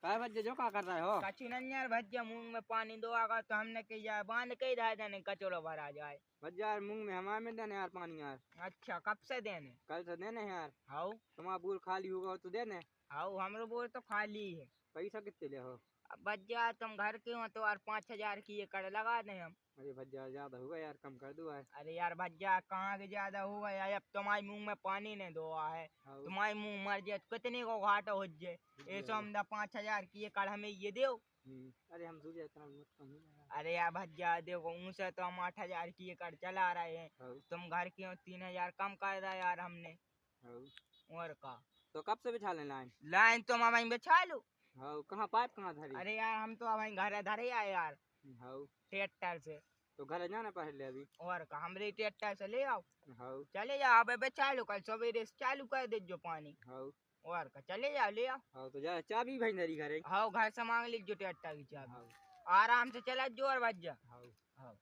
काय भज्जे जो का कर रहे हो? कछु नहीं यार भज्जा मूंग में पानी दो आगा तो हमने कही जाए बांध के ही रहा देने कचोरा भरा जाए। भज्जा यार मूंग में हमारे में देने यार पानी यार। अच्छा कब से देने? कल से देने यार। हाउ तुम्हारा बोर खाली होगा तो देने। हाउ हमरो बोर तो खाली है। पैसा कितने ले हो? अब भज्जा तुम घर के हो तो यार 5,000 की ये कर लगा दें हम। अरे भज्जा ज्यादा होगा यार, कम कर दो यार। अरे यार भज्जा कहाँ के ज्यादा हुआ यार, अब तुम्हारे मुंह में पानी नहीं दो है, तुम्हारे मुंह मर जाए तो कितने को घाटा हो जाए। ऐसा हम 5,000 की ये कर हमें ये दो। अरे हम सूझे इतना मत कम हो यार। अरे यार भज्जा देखो उनसे तो हम 8,000 की ये कर चला रहे हैं, तुम घर के हो 3,000 कम कर दिया यार हमने। और का तो कब से बिछा ले लाइन? लाइन तुम हमारी बिछा लो। कहाँ पाइप कहाँ धरी? अरे यार हम तो हमारे घर धरे आए यार ट्रैक्टर से। तो घर जाना पहले अभी। और का हमरे ट्रैक्टर से ले आओ। हाँ चले जाओ अब चालू कल सवेरे से चालू कर दे जो पानी। हाँ और का चले जाओ ले आओ। हाँ तो जा चाबी भाई धरी घरे। हाँ घर से मांग लीजिए ट्रैक्टर की चाबी। हाँ आराम से चला जोर बज जा। हाँ हाँ।